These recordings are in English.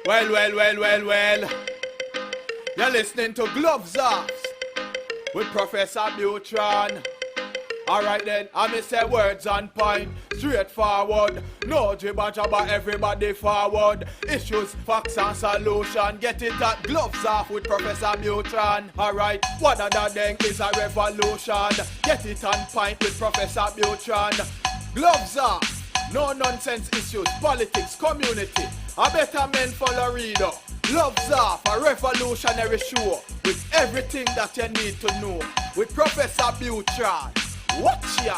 Well. You're listening to Gloves Off with Professor Buitrón. Alright then, I may say words on point, straightforward. No jibber jabber, everybody forward. Issues, facts and solution. Get it at Gloves Off with Professor Buitrón. Alright, what other thing is a revolution? Get it on point with Professor Buitrón. Gloves Off, no nonsense issues, politics, community. A better men for Laredo. Gloves Off, a revolutionary show with everything that you need to know. With Professor Buitrón. Watch ya!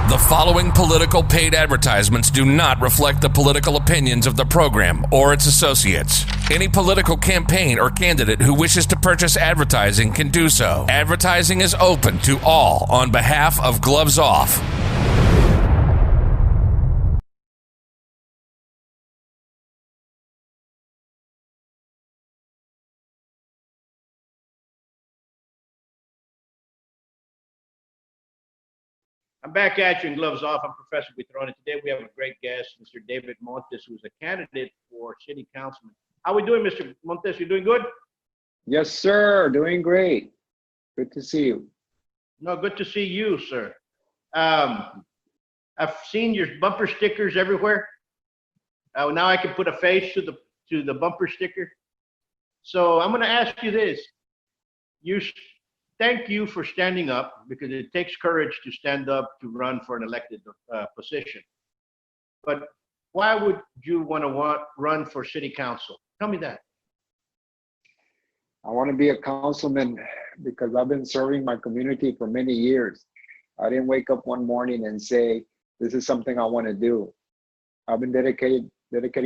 The following political paid advertisements do not reflect the political opinions of the program or its associates. Any political campaign or candidate who wishes to purchase advertising can do so. Advertising is open to all on behalf of Gloves Off. I'm back at you in Gloves Off. I'm Professor Buitrón, and today we have a great guest, Mr. David Montes, who's a candidate for city councilman. How are we doing, Mr. Montes? You doing good? Yes, sir. Doing great. Good to see you. No, good to see you, sir. I've seen your bumper stickers everywhere. Now I can put a face to the bumper sticker. So I'm going to ask you this. Thank you for standing up, because it takes courage to stand up to run for an elected position. But why would you want to run for city council? Tell me that. I want to be a councilman because I've been serving my community for many years. I didn't wake up one morning and say, this is something I want to do. I've been dedicating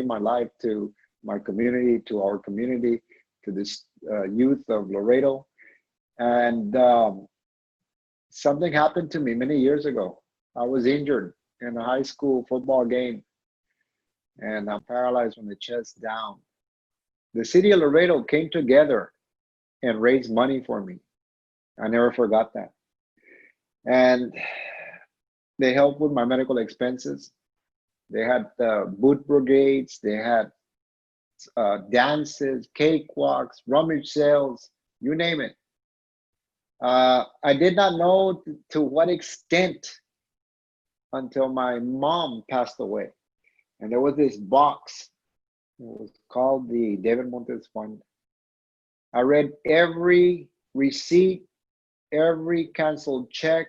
my life to my community, to our community, to this youth of Laredo. And something happened to me many years ago. I was injured in a high school football game, and I'm paralyzed from the chest down. The city of Laredo came together and raised money for me. I never forgot that. And they helped with my medical expenses. They had boot brigades, they had dances, cakewalks, rummage sales, you name it. I did not know to what extent until my mom passed away. And there was this box. It was called the David Montes Fund. I read every receipt, every canceled check,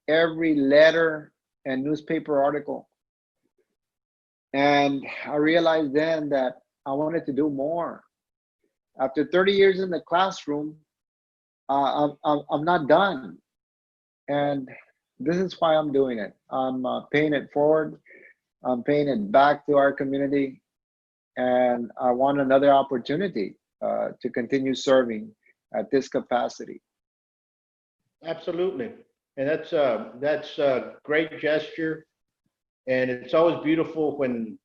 every letter and newspaper article. And I realized then that I wanted to do more. After 30 years in the classroom, I'm not done, and this is why I'm doing it. I'm paying it forward. I'm paying it back to our community, and I want another opportunity to continue serving at this capacity. Absolutely, and that's a great gesture, and it's always beautiful when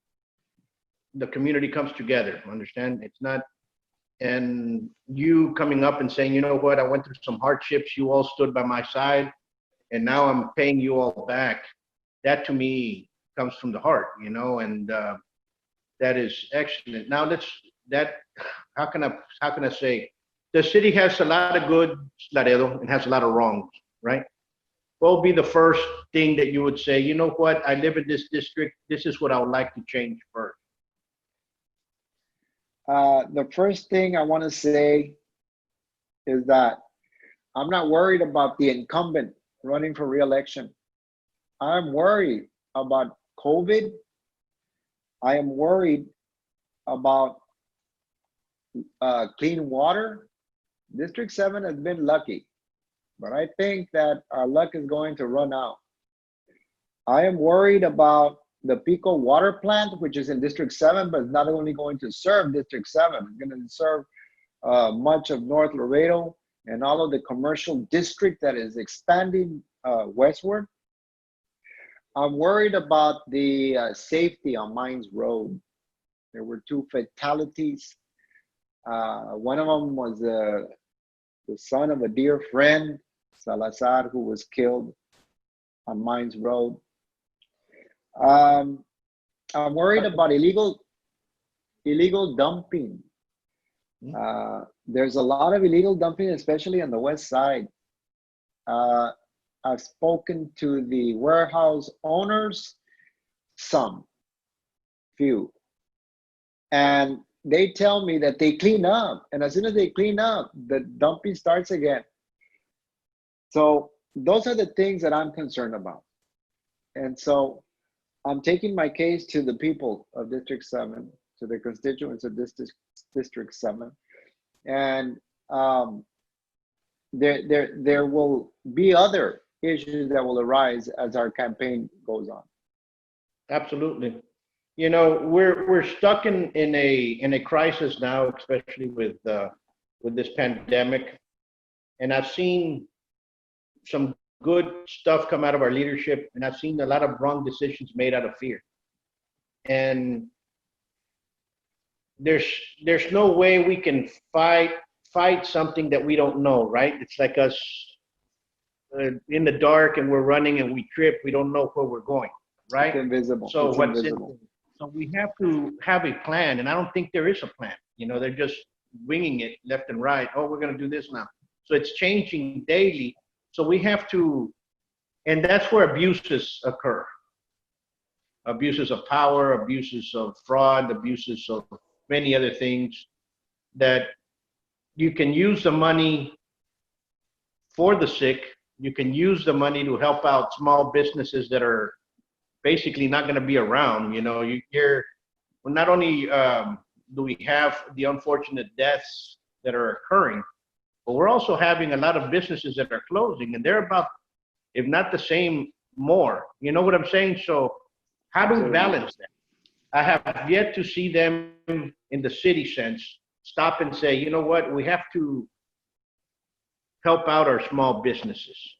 the community comes together. Understand? It's not. And you coming up and saying, you know what, I went through some hardships, you all stood by my side, and now I'm paying you all back. That to me comes from the heart, and that is excellent. Now how can I say, the city has a lot of good, Laredo, and has a lot of wrongs, right? What would be the first thing that you would say, you know what, I live in this district, this is what I would like to change first? The first thing I want to say is that I'm not worried about the incumbent running for re-election. I'm worried about COVID. I am worried about clean water, District 7 has been lucky, but I think that our luck is going to run out. I am worried about the Pico water plant, which is in District 7, but it's not only going to serve District 7, it's going to serve much of North Laredo and all of the commercial district that is expanding westward. I'm worried about the safety on Mines Road. There were 2 fatalities. One of them was the son of a dear friend, Salazar, who was killed on Mines Road. I'm worried about illegal dumping. There's a lot of illegal dumping, especially on the west side. I've spoken to the warehouse owners, few, and they tell me that they clean up, and as soon as they clean up, the dumping starts again. So those are the things that I'm concerned about. And so I'm taking my case to the people of District 7, to the constituents of District 7. And there will be other issues that will arise as our campaign goes on. Absolutely. You know, we're stuck in a crisis now, especially with this pandemic. And I've seen some good stuff come out of our leadership, and I've seen a lot of wrong decisions made out of fear. And there's no way we can fight something that we don't know, right? It's like us in the dark, and we're running and we trip. We don't know where we're going, right? It's invisible. So it's invisible. So we have to have a plan, and I don't think there is a plan. You know, they're just winging it left and right. Oh, we're going to do this now. So it's changing daily. So we have to, and that's where abuses occur. Abuses of power, abuses of fraud, abuses of many other things, that you can use the money for the sick. You can use the money to help out small businesses that are basically not going to be around. You know, well, not only do we have the unfortunate deaths that are occurring, but we're also having a lot of businesses that are closing, and they're about, if not the same, more. You know what I'm saying? So how do we balance that? I have yet to see them in the city sense stop and say, you know what, we have to help out our small businesses.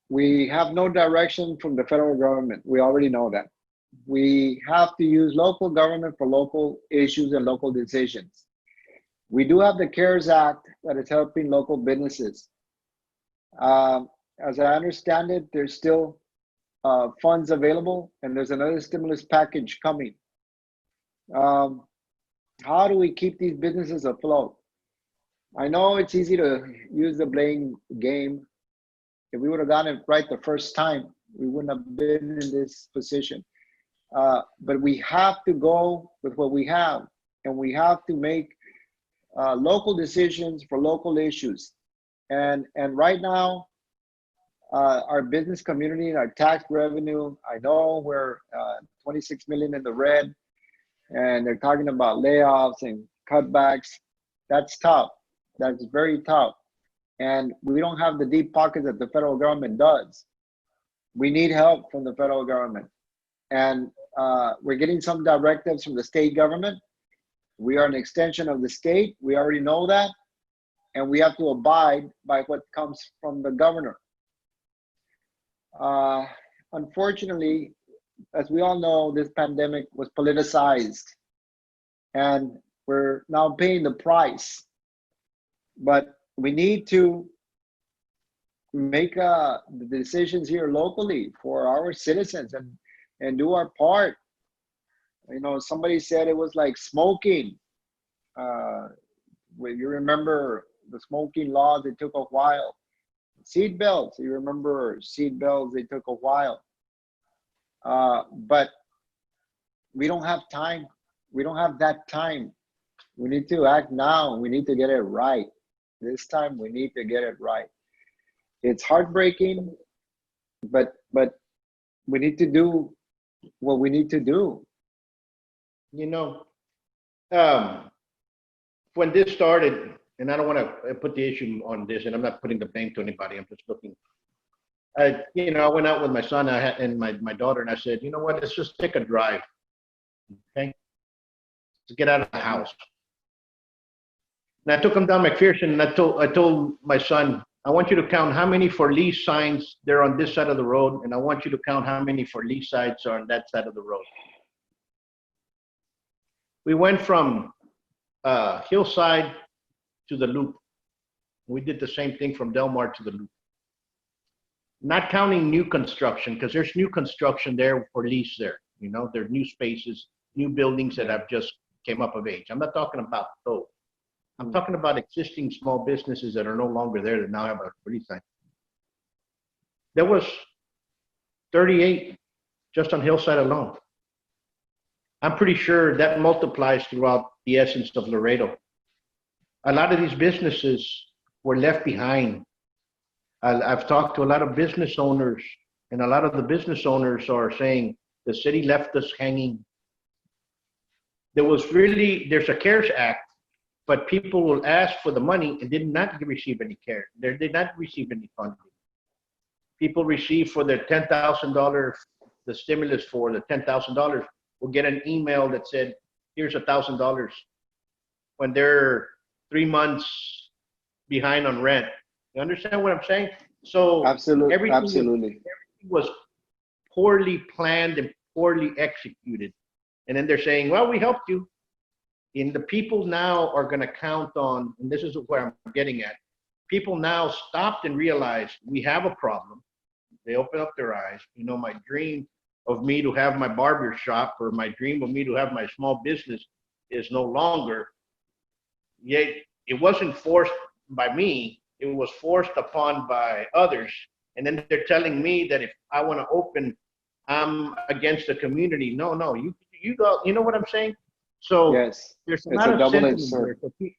We have no direction from the federal government. We already know that. We have to use local government for local issues and local decisions. We do have the CARES Act that is helping local businesses. As I understand it, there's still funds available, and there's another stimulus package coming. How do we keep these businesses afloat? I know it's easy to use the blame game. If we would have gotten it right the first time, we wouldn't have been in this position. But we have to go with what we have, and we have to make local decisions for local issues. And right now, our business community and our tax revenue, I know we're 26 million in the red, and they're talking about layoffs and cutbacks. That's tough. That's very tough. And we don't have the deep pockets that the federal government does. We need help from the federal government. And we're getting some directives from the state government. We are an extension of the state. We already know that. And we have to abide by what comes from the governor. Unfortunately, as we all know, this pandemic was politicized, and we're now paying the price. But we need to make the decisions here locally for our citizens and do our part. You know, somebody said it was like smoking. You remember the smoking laws, it took a while. Seat belts, you remember seat belts, they took a while. But we don't have time. We don't have that time. We need to act now. We need to get it right. This time we need to get it right. It's heartbreaking, but we need to do what we need to do. You know, when this started, and I don't want to put the issue on this, and I'm not putting the blame to anybody. I'm just looking. I went out with my son and my daughter, and I said, you know what? Let's just take a drive. Okay, let's get out of the house. And I took him down McPherson, and I told my son, I want you to count how many for lease signs there on this side of the road, and I want you to count how many for lease signs are on that side of the road. We went from Hillside to the Loop. We did the same thing from Del Mar to the Loop. Not counting new construction, because there's new construction there for lease there. There's new spaces, new buildings that have just came up of age. I'm not talking about those. I'm talking about existing small businesses that are no longer there that now have a lease sign. There was 38 just on Hillside alone. I'm pretty sure that multiplies throughout the essence of Laredo. A lot of these businesses were left behind. I've talked to a lot of business owners, and a lot of the business owners are saying the city left us hanging. There's a CARES Act, but people will ask for the money and did not receive any care. They did not receive any funding. People receive for their $10,000, the stimulus for the $10,000 will get an email that said, here's $1,000 when they're 3 months behind on rent. You understand what I'm saying? So everything was poorly planned and poorly executed. And then they're saying, well, we helped you. And the people now are going to count on, and this is where I'm getting at, people now stopped and realized we have a problem. They open up their eyes. My dream of me to have my barber shop, or my dream of me to have my small business, is no longer. Yet it wasn't forced by me. It was forced upon by others. And then they're telling me that if I want to open, I'm against the community. No, you go. You know what I'm saying? So Yes, there's a it's lot a of double-edged sentiment sword. there.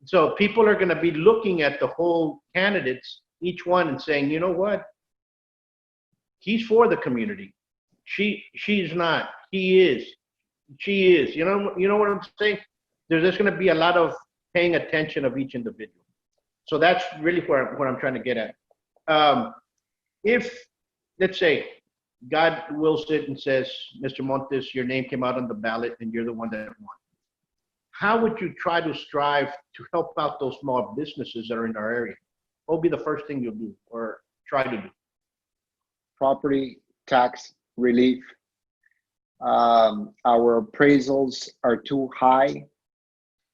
So people are going to be looking at the whole candidates, each one, and saying, you know what? He's for the community. She's not. He is. She is. You know what I'm saying? There's going to be a lot of paying attention of each individual. So that's really what I'm trying to get at. If, let's say, God wills it and says, Mr. Montes, your name came out on the ballot and you're the one that won, how would you try to strive to help out those small businesses that are in our area? What would be the first thing you'll do or try to do? Property tax relief. Our appraisals are too high,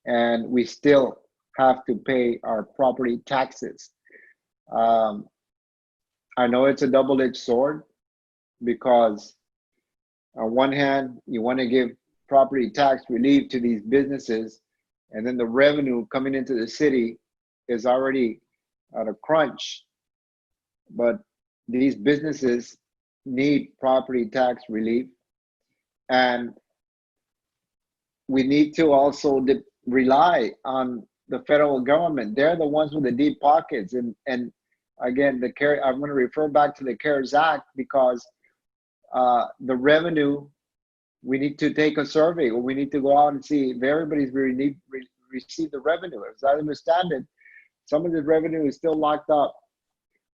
and we still have to pay our property taxes. I know it's a double-edged sword, because on one hand, you want to give property tax relief to these businesses, and then the revenue coming into the city is already at a crunch. But these businesses need property tax relief, and we need to also rely on the federal government. They're the ones with the deep pockets, and again, I'm going to refer back to the CARES Act, because the revenue, we need to take a survey, or we need to go out and see if everybody's received the revenue. As I understand it, some of the revenue is still locked up.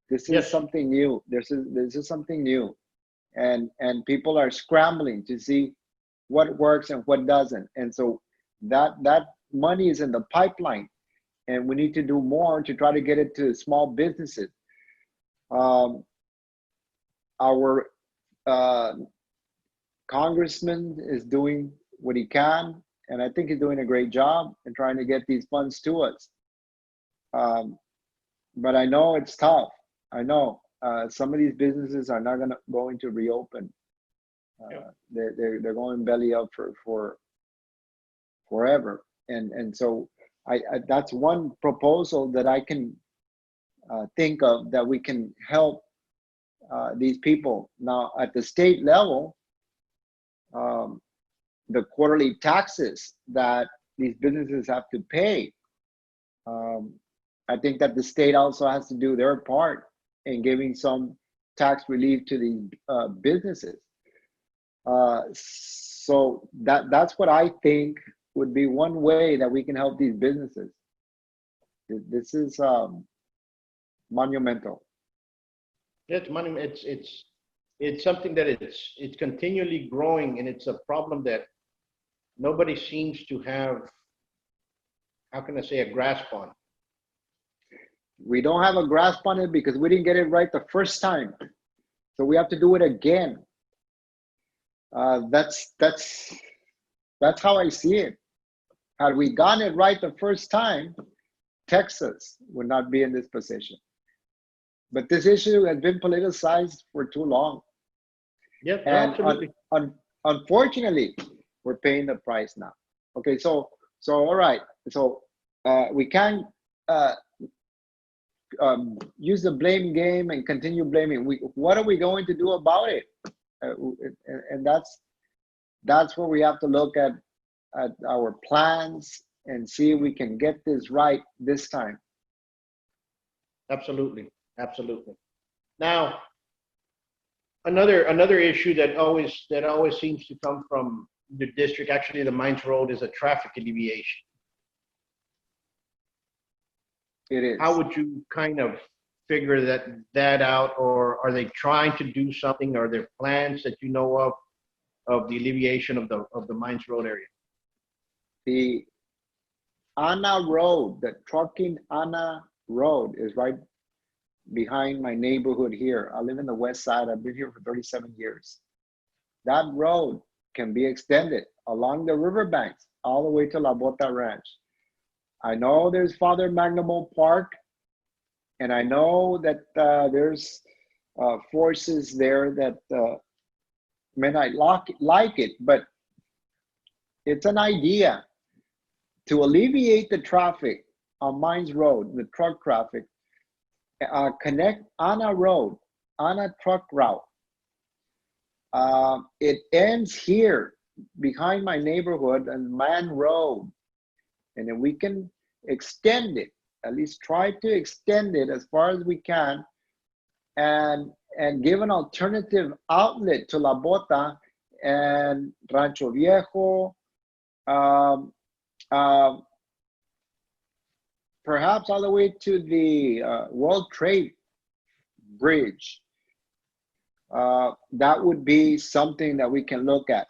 This is something new. This is something new, and people are scrambling to see what works and what doesn't. And so that money is in the pipeline, and we need to do more to try to get it to small businesses. Our congressman is doing what he can, and I think he's doing a great job in trying to get these funds to us. But I know it's tough. I know some of these businesses are not going to reopen. They're going belly up for forever, and so I that's one proposal that I can think of, that we can help these people. Now at the state level, the quarterly taxes that these businesses have to pay, I think that the state also has to do their part in giving some tax relief to these businesses. So that's what I think would be one way that we can help these businesses. This is monumental. It's money. It's something that it's continually growing, and it's a problem that nobody seems to have. How can I say, a grasp on? We don't have a grasp on it because we didn't get it right the first time. So we have to do it again. That's how I see it. Had we gotten it right the first time, Texas would not be in this position. But this issue has been politicized for too long. Yep, And absolutely. unfortunately, we're paying the price now. Okay, so all right. So we can't use the blame game and continue blaming. What are we going to do about it? And that's where we have to look at our plans and see if we can get this right this time. Absolutely. Now, another issue that always seems to come from the district, actually the Mines Road, is a traffic alleviation. It is. How would you kind of figure that out, or are they trying to do something? Are there plans that you know of the alleviation of the Mines Road area? The Ana Road, the trucking Ana Road is right behind my neighborhood here. I live in the west side. I've been here for 37 years. That road can be extended along the riverbanks all the way to La Bota Ranch. I know there's Father Magnamo Park, and I know that there's forces there that may not like it, but it's an idea to alleviate the traffic on Mines Road, the truck traffic, connect Ana Road, Ana truck route. It ends here behind my neighborhood on Man Road. And then we can extend it, at least try to extend it as far as we can, and give an alternative outlet to La Bota and Rancho Viejo, perhaps all the way to the World Trade Bridge. That would be something that we can look at.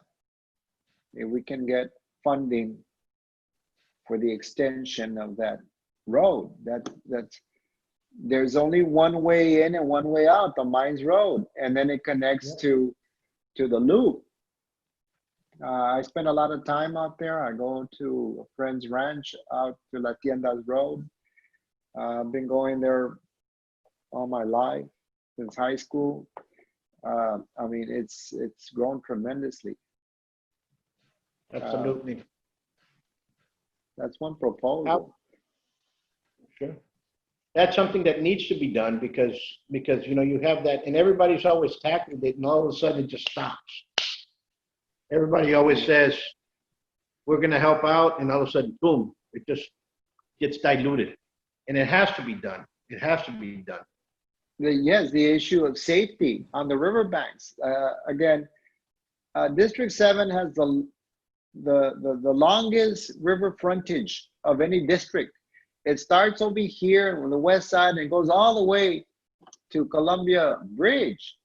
If we can get funding for the extension of that road, that's there's only one way in and one way out, the Mines Road, and then it connects to the loop. I spend a lot of time out there. I go to a friend's ranch out to La Tiendas Road. I've been going there all my life, since high school. I mean, it's grown tremendously. Absolutely. That's one proposal. Sure. That's something that needs to be done because you have that, and everybody's always tackling it, and all of a sudden it just stops. Everybody always says we're going to help out, and all of a sudden, boom, it just gets diluted, and it has to be done. It has to be done. Yes, the issue of safety on the riverbanks. Again, District 7 has the longest river frontage of any district. It starts over here on the west side and goes all the way to Columbia Bridge.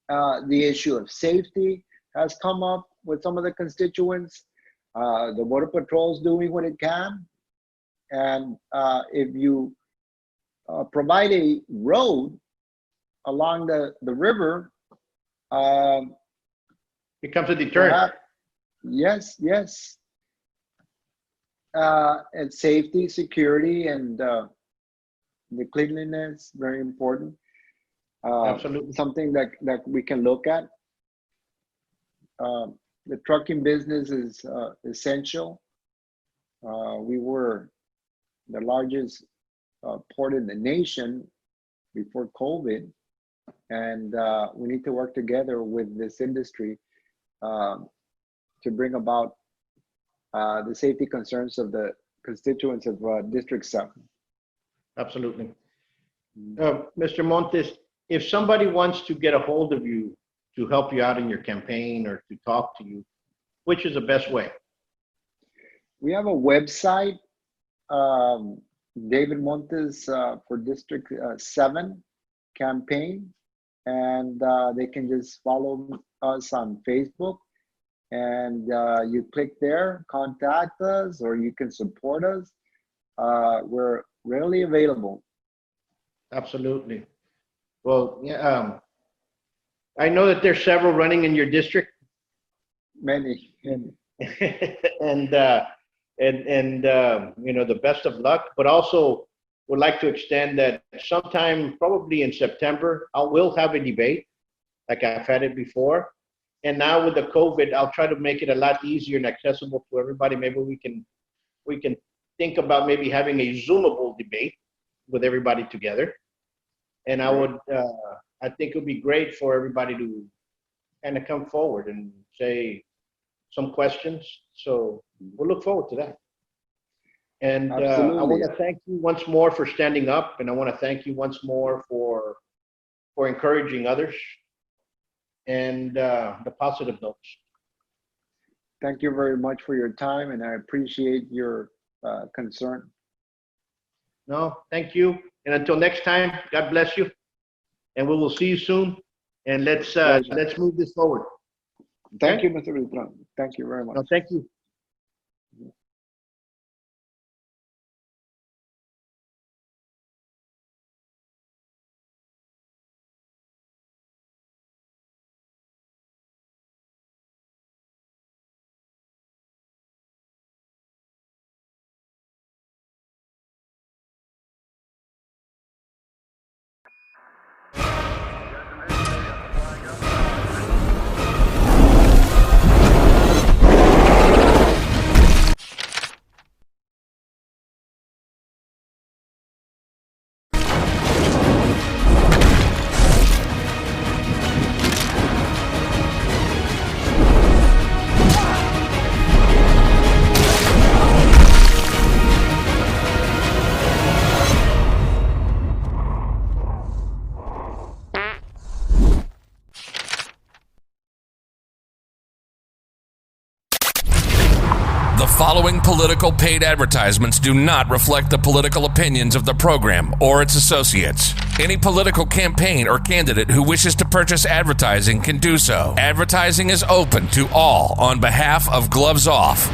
The issue of safety has come up with some of the constituents. The Border Patrol is doing what it can. And if you provide a road along the river, Becomes a deterrent. Yes. And safety, security, and the cleanliness, very important. Absolutely. Something that we can look at. The trucking business is essential. We were the largest port in the nation before COVID, and we need to work together with this industry to bring about the safety concerns of the constituents of District 7. Absolutely. Mr. Montes, if somebody wants to get a hold of you to help you out in your campaign or to talk to you, which is the best way? We have a website. David Montes for District 7 campaign. And they can just follow us on Facebook. And you click there, contact us, or you can support us. We're readily available. Absolutely. Well, yeah, I know that there's several running in your district. Many. and you know, the best of luck, but also would like to extend that sometime probably in September I will have a debate like I've had it before, and now with the COVID I'll try to make it a lot easier and accessible to everybody. Maybe we can think about maybe having a Zoomable debate with everybody together, and I would I think it would be great for everybody to kind of come forward and say some questions. So we'll look forward to that. And I want to thank you once more for standing up, and I want to thank you once more for encouraging others and the positive notes. Thank you very much for your time, and I appreciate your concern. No, thank you. And until next time, God bless you, and we will see you soon. And let's move this forward. Thank you, Mr. Buitrón. Thank you very much. No, thank you. The following political paid advertisements do not reflect the political opinions of the program or its associates. Any political campaign or candidate who wishes to purchase advertising can do so. Advertising is open to all on behalf of Gloves Off.